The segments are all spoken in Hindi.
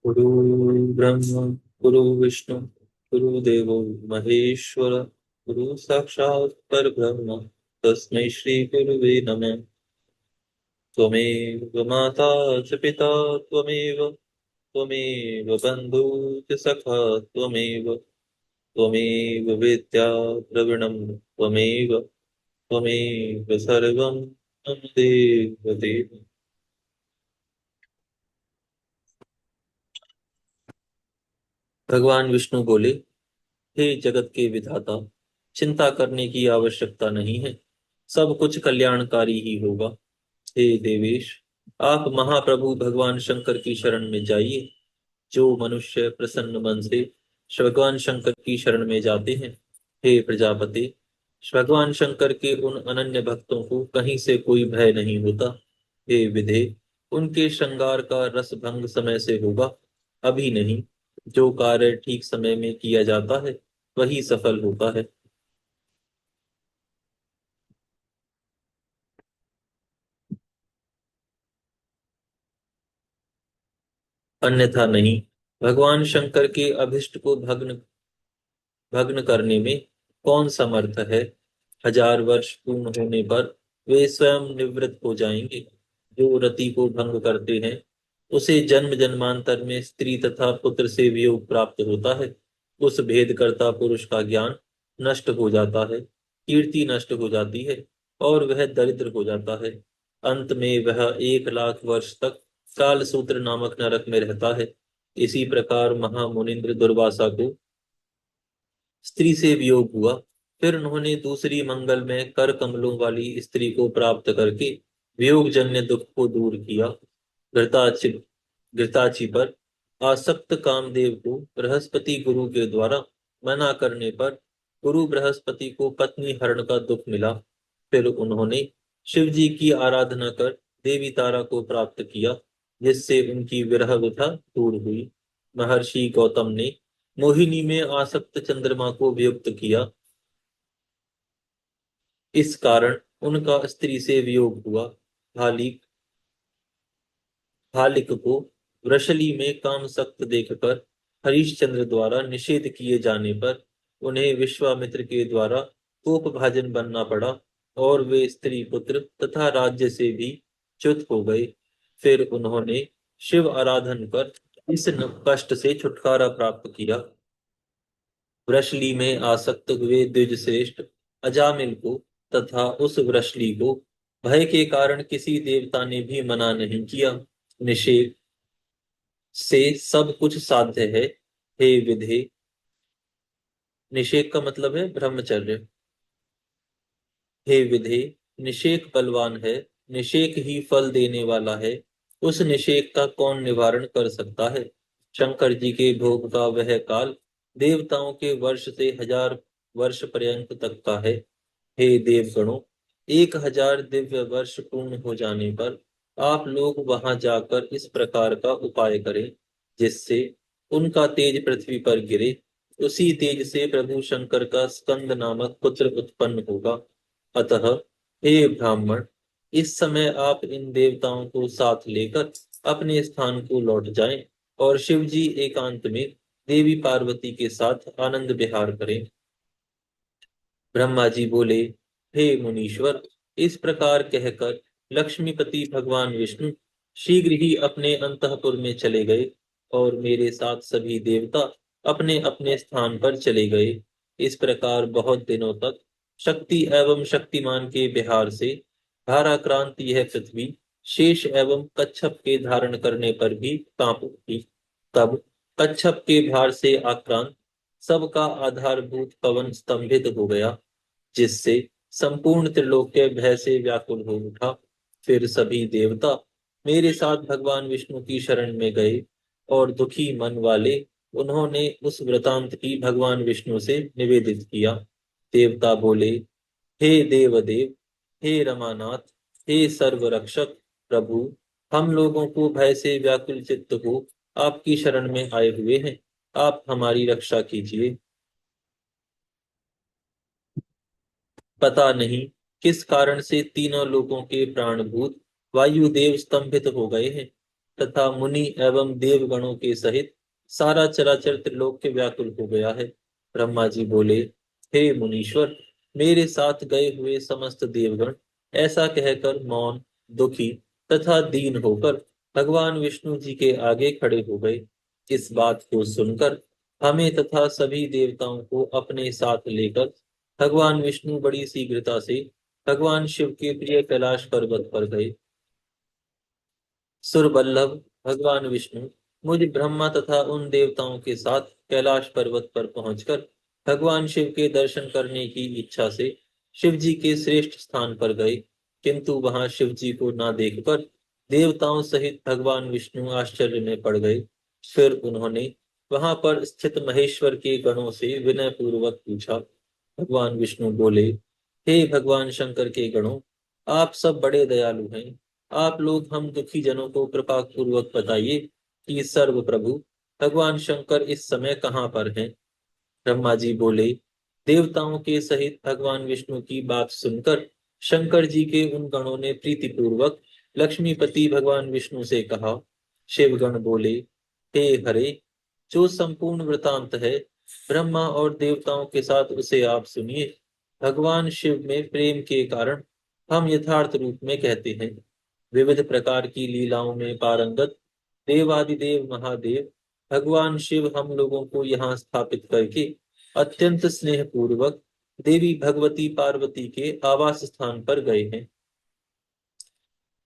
गुरु ब्रह्म गुरु विष्णु गुरुदेवो महेश्वर गुरु साक्षात् परब्रह्म तस्मै श्री गुरुवे नमः। त्वमेव माता च पिता त्वमेव त्वमेव बन्धु च सखा त्वमेव त्वमेव विद्या द्रविणं त्वमेव त्वमेव सर्वं मम देव देव। भगवान विष्णु बोले, हे जगत के विधाता, चिंता करने की आवश्यकता नहीं है। सब कुछ कल्याणकारी ही होगा। हे देवेश, आप महाप्रभु भगवान शंकर की शरण में जाइए। जो मनुष्य प्रसन्न मन से भगवान शंकर की शरण में जाते हैं, हे प्रजापति, भगवान शंकर के उन अनन्य भक्तों को कहीं से कोई भय नहीं होता। हे विधे, उनके श्रृंगार का रस भंग समय से होगा, अभी नहीं। जो कार्य ठीक समय में किया जाता है वही सफल होता है, अन्यथा नहीं। भगवान शंकर के अभिष्ट को भग्न भग्न करने में कौन समर्थ है। 1000 वर्ष पूर्ण होने पर वे स्वयं निवृत्त हो जाएंगे। जो रति को भंग करते हैं उसे जन्म जन्मांतर में स्त्री तथा पुत्र से वियोग प्राप्त होता है। उस भेदकर्ता पुरुष का ज्ञान नष्ट हो जाता है, कीर्ति नष्ट हो जाती है और वह दरिद्र हो जाता है। अंत में वह 1 लाख वर्ष तक काल सूत्र नामक नरक में रहता है। इसी प्रकार महामुनिंद्र दुर्वासा को स्त्री से वियोग हुआ। फिर उन्होंने दूसरी मंगल में कर कमलों वाली स्त्री को प्राप्त करके वियोग जन्य दुख को दूर किया। घृताचि घृताचि पर आसक्त कामदेव को बृहस्पति गुरु के द्वारा मना करने पर गुरु बृहस्पति को पत्नी हरण का दुख मिला। फिर उन्होंने शिव जी की आराधना कर देवी तारा को प्राप्त किया, जिससे उनकी विरह व्यथा दूर हुई। महर्षि गौतम ने मोहिनी में आसक्त चंद्रमा को वियुक्त किया। इस कारण उनका स्त्री से वियोग हुआ। हालिक हालिक को वृषली में कामसक्त देखकर हरिश्चंद्र द्वारा निषेध किए जाने पर उन्हें विश्वामित्र के द्वारा कोपभाजन बनना पड़ा और वे स्त्री पुत्र तथा राज्य से भी च्युत हो गए। फिर उन्होंने शिव आराधन कर इस कष्ट से छुटकारा प्राप्त किया। वृषली में आसक्त हुए द्विजश्रेष्ठ अजामिल को तथा उस वृषली को भय के कारण किसी देवता ने भी मना नहीं किया। निषेध से सब कुछ साध्य है। हे विधे, निषेध का मतलब है ब्रह्मचर्य। हे विधे, निषेक बलवान है, निषेक ही फल देने वाला है। उस निषेक का कौन निवारण कर सकता है। शंकर जी के भोग का वह काल देवताओं के वर्ष से 1000 वर्ष पर्यंत तक का है। हे देवगणों, 1000 दिव्य वर्ष पूर्ण हो जाने पर आप लोग वहां जाकर इस प्रकार का उपाय करें, जिससे उनका तेज पृथ्वी पर गिरे। उसी तेज से प्रभु शंकर का स्कंद नामक पुत्र उत्पन्न होगा। अतः हे ब्राह्मण, इस समय आप इन देवताओं को साथ लेकर अपने स्थान को लौट जाएं और शिव जी एकांत में देवी पार्वती के साथ आनंद विहार करें। ब्रह्मा जी बोले, हे मुनीश्वर, इस प्रकार कहकर लक्ष्मीपति भगवान विष्णु शीघ्र ही अपने अंतःपुर में चले गए और मेरे साथ सभी देवता अपने अपने स्थान पर चले गए। इस प्रकार बहुत दिनों तक शक्ति एवं शक्तिमान के विहार से भाराक्रांत यह पृथ्वी शेष एवं कच्छप के धारण करने पर भी कांप उठी। तब कच्छप के भार से आक्रांत सबका आधारभूत पवन स्तंभित हो गया, जिससे संपूर्ण त्रिलोक्य भय से व्याकुल हो उठा। फिर सभी देवता मेरे साथ भगवान विष्णु की शरण में गए और दुखी मन वाले उन्होंने उस वृतांत की भगवान विष्णु से निवेदित किया। देवता बोले, हे देवदेव, हे रमानाथ, हे सर्वरक्षक प्रभु, हम लोगों को भय से व्याकुल चित्त हो आपकी शरण में आए हुए हैं। आप हमारी रक्षा कीजिए। पता नहीं किस कारण से तीनों लोगों के प्राणभूत वायुदेव स्तंभित हो गए हैं। तथा मुनि एवं देवगणों के सहित सारा चराचर त्रिलोक के व्याकुल हो गया है। ब्रह्मा जी बोले, हे मुनीश्वर, मेरे साथ गए हुए समस्त देवगण ऐसा कहकर मौन, दुखी तथा दीन होकर भगवान विष्णु जी के आगे खड़े हो गए। इस बात को सुनकर हमें तथा सभी देवताओं को अपने साथ लेकर भगवान विष्णु बड़ी शीघ्रता से भगवान शिव के प्रिय कैलाश पर्वत पर गए। सुरबल्लभ भगवान विष्णु मुझ ब्रह्मा तथा उन देवताओं के साथ कैलाश पर्वत पर पहुंचकर भगवान शिव के दर्शन करने की इच्छा से शिव जी के श्रेष्ठ स्थान पर गए, किंतु वहां शिव जी को ना देखकर देवताओं सहित भगवान विष्णु आश्चर्य में पड़ गए। फिर उन्होंने वहां पर स्थित महेश्वर के गणों से विनय पूर्वक पूछा। भगवान विष्णु बोले, हे भगवान शंकर के गणों, आप सब बड़े दयालु हैं। आप लोग हम दुखी जनों को कृपा पूर्वक बताइए कि सर्व प्रभु भगवान शंकर इस समय कहाँ पर हैं। ब्रह्मा जी बोले, देवताओं के सहित भगवान विष्णु की बात सुनकर शंकर जी के उन गणों ने प्रीति पूर्वक लक्ष्मीपति भगवान विष्णु से कहा। शिवगण बोले, हे हरे, जो संपूर्ण वृतांत है ब्रह्मा और देवताओं के साथ उसे आप सुनिए। भगवान शिव में प्रेम के कारण हम यथार्थ रूप में कहते हैं। विविध प्रकार की लीलाओं में पारंगत देवादिदेव महादेव भगवान शिव हम लोगों को यहाँ स्थापित करके अत्यंत स्नेह पूर्वक देवी भगवती पार्वती के आवास स्थान पर गए हैं।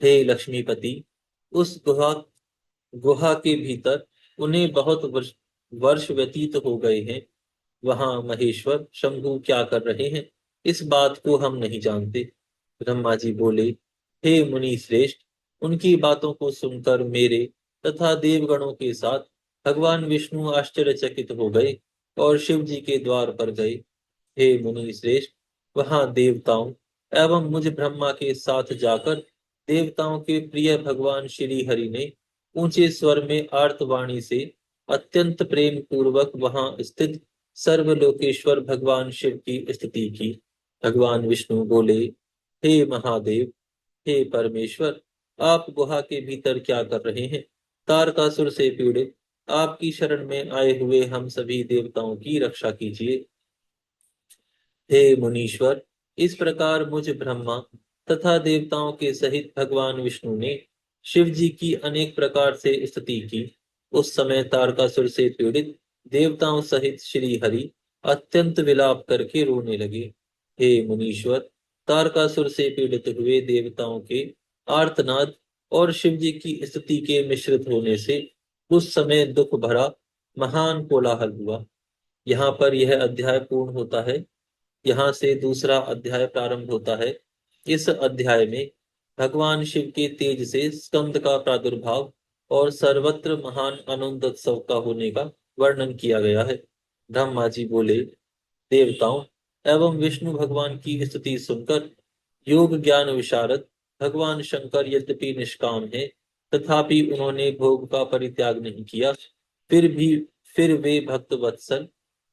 हे लक्ष्मीपति, उस गुहा गुहा के भीतर उन्हें बहुत वर्ष व्यतीत हो गए हैं। वहां महेश्वर शंभु क्या कर रहे हैं, इस बात को हम नहीं जानते। ब्रह्मा जी बोले, हे मुनि श्रेष्ठ, उनकी बातों को सुनकर मेरे तथा देवगणों के साथ भगवान विष्णु आश्चर्यचकित हो गए और शिव जी के द्वार पर गए। हे मुनि श्रेष्ठ, वहां देवताओं एवं मुझ ब्रह्मा के साथ जाकर देवताओं के प्रिय भगवान श्री हरि ने ऊंचे स्वर में आर्तवाणी से अत्यंत प्रेम पूर्वक वहां स्थित सर्वलोकेश्वर भगवान शिव की स्तुति की। भगवान विष्णु बोले, हे महादेव, हे परमेश्वर, आप गुहा के भीतर क्या कर रहे हैं। तारकासुर से पीड़ित आपकी शरण में आए हुए हम सभी देवताओं की रक्षा कीजिए। हे मुनीश्वर, इस प्रकार मुझ ब्रह्मा तथा देवताओं के सहित भगवान विष्णु ने शिव जी की अनेक प्रकार से स्तुति की। उस समय तारकासुर से पीड़ित देवताओं सहित श्री हरि अत्यंत विलाप करके रोने लगे। हे मुनीश्वर, तारकासुर से पीड़ित हुए देवताओं के आर्तनाद और शिव जी की स्तुति के मिश्रित होने से उस समय दुख भरा महान कोलाहल हुआ। यहाँ पर यह अध्याय पूर्ण होता है। यहाँ से दूसरा अध्याय प्रारंभ होता है। इस अध्याय में भगवान शिव के तेज से स्कंद का प्रादुर्भाव और सर्वत्र महान आनंदोत्सव का होने का वर्णन किया गया है। ब्रह्मा जी बोले, देवताओं एवं विष्णु भगवान की स्तुति सुनकर योग ज्ञान विशारद भगवान शंकर यद्यपि निष्काम है, तथापि उन्होंने भोग का परित्याग नहीं किया। फिर भी फिर वे भक्त वत्सल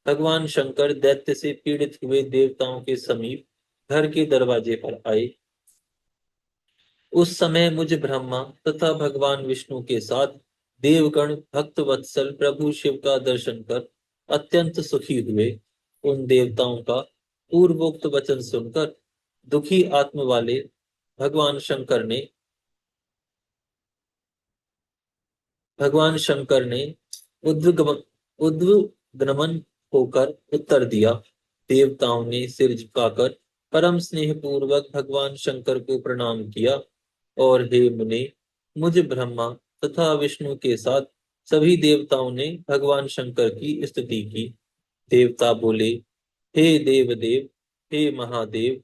भगवान शंकर दैत्य से पीड़ित हुए देवताओं के समीप घर के दरवाजे पर आए। उस समय मुझ ब्रह्मा तथा भगवान विष्णु के साथ देवगण भक्त वत्सल प्रभु शिव का दर्शन कर अत्यंत सुखी हुए। उन देवताओं का पूर्वोक्त वचन सुनकर दुखी आत्म वाले भगवान शंकर ने उद्विग्न होकर उत्तर दिया। देवताओं ने सिर झुकाकर परम स्नेह पूर्वक भगवान शंकर को प्रणाम किया और हे मुने, मुझ ब्रह्मा तथा विष्णु के साथ सभी देवताओं ने भगवान शंकर की स्तुति की। देवता बोले, हे देवदेव, हे महादेव,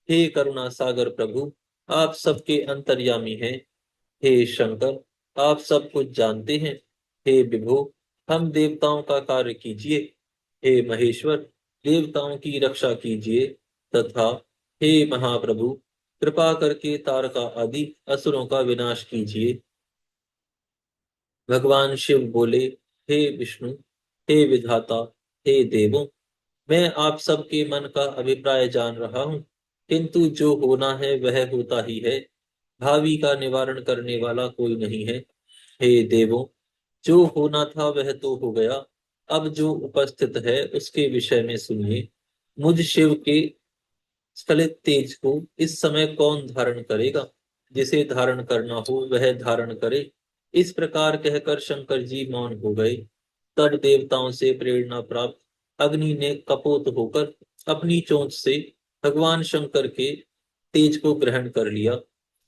हे करुणा सागर प्रभु, आप सबके अंतर्यामी हैं। हे शंकर, आप सब कुछ जानते हैं। हे विभो, हम देवताओं का कार्य कीजिए। हे महेश्वर, देवताओं की रक्षा कीजिए। तथा हे महाप्रभु, कृपा करके तारका आदि असुरों का विनाश कीजिए। भगवान शिव बोले, हे विष्णु, हे विधाता, हे देवों, मैं आप सबके मन का अभिप्राय जान रहा हूँ, किंतु जो होना है वह होता ही है। भावी का निवारण करने वाला कोई नहीं है। हे देवों, जो होना था वह तो हो गया। अब जो उपस्थित है उसके विषय में सुनिए। मुझ शिव के स्खलित तेज को इस समय कौन धारण करेगा? जिसे धारण करना हो वह धारण करे। इस प्रकार कहकर शंकर जी मौन हो गए। तद देवताओं से प्रेरणा प्राप्त अग्नि ने कपोत होकर अपनी चोंच से भगवान शंकर के तेज को ग्रहण कर लिया।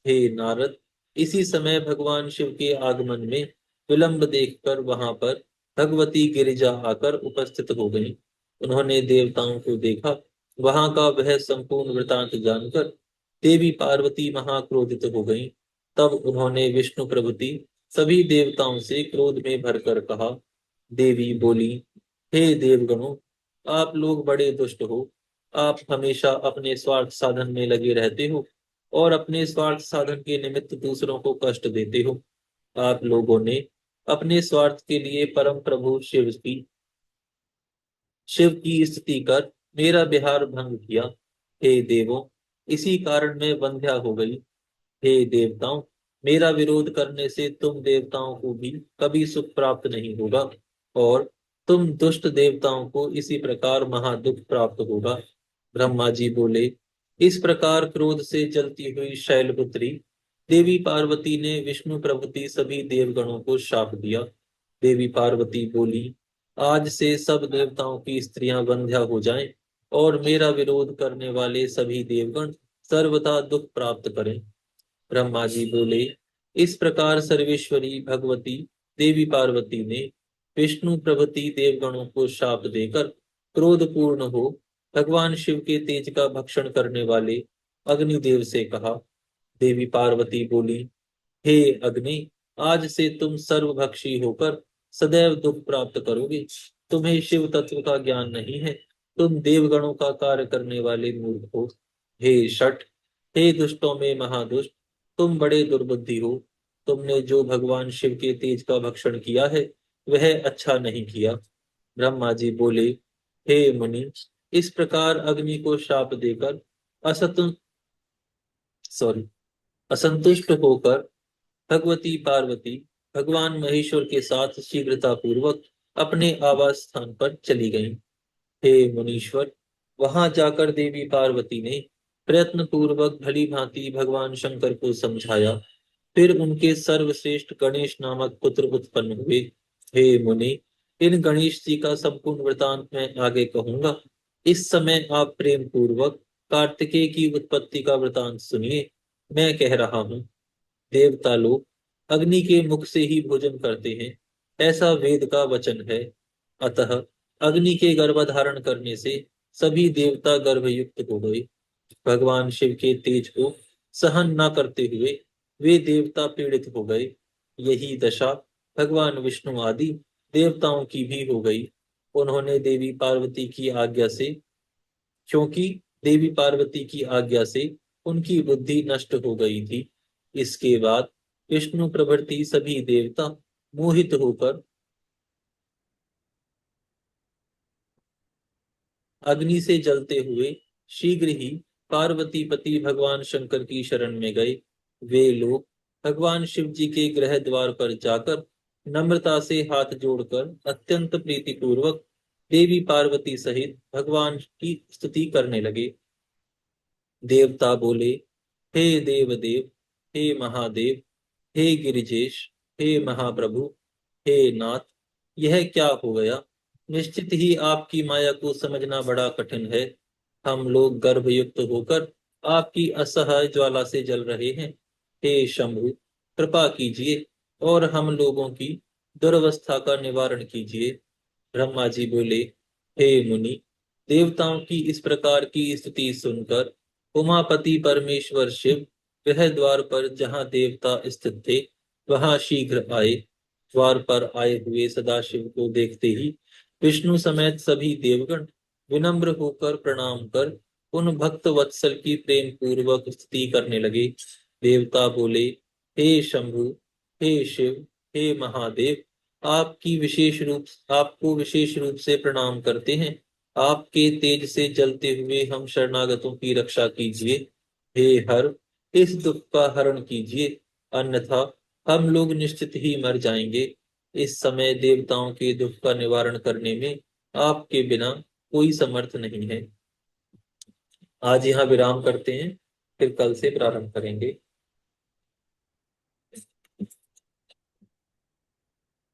हे नारद, इसी समय भगवान शिव के आगमन में विलंब देखकर वहां पर भगवती गिरिजा आकर उपस्थित हो गई। उन्होंने देवताओं को देखा। वहां का वह संपूर्ण वृतांत जानकर देवी पार्वती महाक्रोधित हो गईं। तब उन्होंने विष्णु प्रभृति सभी देवताओं से क्रोध में भरकर कहा। देवी बोली, हे देवगणों, आप लोग बड़े दुष्ट हो। आप हमेशा अपने स्वार्थ साधन में लगे रहते हो और अपने स्वार्थ साधन के निमित्त दूसरों को कष्ट देते हो। आप लोगों ने अपने स्वार्थ के लिए परम प्रभु शिव की स्तुति कर मेरा विहार भंग किया। हे देवों, इसी कारण मैं वंध्या हो गई। हे देवताओं, मेरा विरोध करने से तुम देवताओं को भी कभी सुख प्राप्त नहीं होगा और तुम दुष्ट देवताओं को इसी प्रकार महादुख प्राप्त होगा। ब्रह्मा जी बोले, इस प्रकार क्रोध से जलती हुई शैलपुत्री देवी पार्वती ने विष्णु प्रभृति सभी देवगणों को शाप दिया। देवी पार्वती बोली, आज से सब देवताओं की स्त्रियां वंध्या हो जाएं और मेरा विरोध करने वाले सभी देवगण सर्वथा दुख प्राप्त करें। ब्रह्मा जी बोले, इस प्रकार सर्वेश्वरी भगवती देवी पार्वती ने विष्णु प्रभृति देवगणों को शाप देकर क्रोध पूर्ण हो भगवान शिव के तेज का भक्षण करने वाले अग्निदेव से कहा। देवी पार्वती बोली, हे अग्नि, आज से तुम सर्वभक्षी होकर सदैव दुख प्राप्त करोगे। तुम्हें शिव तत्व का ज्ञान नहीं है। तुम देवगणों का कार्य करने वाले मूर्ख हो। हे शठ, हे दुष्टों में महादुष्ट, तुम बड़े दुर्बुद्धि हो। तुमने जो भगवान शिव के तेज का भक्षण किया है वह अच्छा नहीं किया। ब्रह्मा जी बोले, हे मुनि, इस प्रकार अग्नि को शाप देकर असतु सॉरी असंतुष्ट होकर भगवती पार्वती भगवान महेश्वर के साथ शीघ्रता पूर्वक अपने आवास स्थान पर चली गईं। हे मुनीश्वर, वहां जाकर देवी पार्वती ने प्रयत्न पूर्वक भली भांति भगवान शंकर को समझाया। फिर उनके सर्वश्रेष्ठ गणेश नामक पुत्र उत्पन्न हुए। हे मुनि, इन गणेश जी का संपूर्ण वृतांत मैं आगे कहूंगा। इस समय आप प्रेम पूर्वक कार्तिकेय की उत्पत्ति का वृतांत सुनिए। मैं कह रहा हूँ। देवता लोग अग्नि के मुख से ही भोजन करते हैं, ऐसा वेद का वचन है। अतः अग्नि के गर्भधारण करने से सभी देवता गर्भयुक्त हो गए। भगवान शिव के तेज को सहन न करते हुए वे देवता पीड़ित हो गए। यही दशा भगवान विष्णु आदि देवताओं की भी हो गई। उन्होंने देवी पार्वती की आज्ञा से क्योंकि देवी पार्वती की आज्ञा से उनकी बुद्धि नष्ट हो गई थी। इसके बाद विष्णु प्रभृति सभी देवता मोहित होकर अग्नि से जलते हुए शीघ्र ही पार्वती पति भगवान शंकर की शरण में गए। वे लोग भगवान शिव जी के गृह द्वार पर जाकर नम्रता से हाथ जोड़कर अत्यंत प्रीतिपूर्वक देवी पार्वती सहित भगवान की स्तुति करने लगे। देवता बोले, हे देव देव, हे महादेव, हे गिरिजेश, हे महाप्रभु, हे नाथ, यह क्या हो गया? निश्चित ही आपकी माया को समझना बड़ा कठिन है। हम लोग गर्भयुक्त होकर आपकी असहाय ज्वाला से जल रहे हैं। हे शंभु, कृपा कीजिए और हम लोगों की दुर्वस्था का निवारण कीजिए। ब्रह्मा जी बोले, हे मुनि, देवताओं की इस प्रकार की स्थिति सुनकर उमापति परमेश्वर शिव गृह द्वार पर जहाँ देवता स्थित थे वहां शीघ्र आए। द्वार पर आए हुए सदाशिव को देखते ही विष्णु समेत सभी देवगण विनम्र होकर प्रणाम कर उन भक्त वत्सल की प्रेम पूर्वक स्तुति करने लगे। देवता बोले, हे शंभु, हे शिव, हे महादेव, आपको विशेष रूप से प्रणाम करते हैं। आपके तेज से जलते हुए हम शरणागतों की रक्षा कीजिए। हे हर, इस दुख का हरण कीजिए, अन्यथा हम लोग निश्चित ही मर जाएंगे। इस समय देवताओं के दुख का निवारण करने में आपके बिना कोई समर्थ नहीं है। आज यहाँ विराम करते हैं, फिर कल से प्रारंभ करेंगे।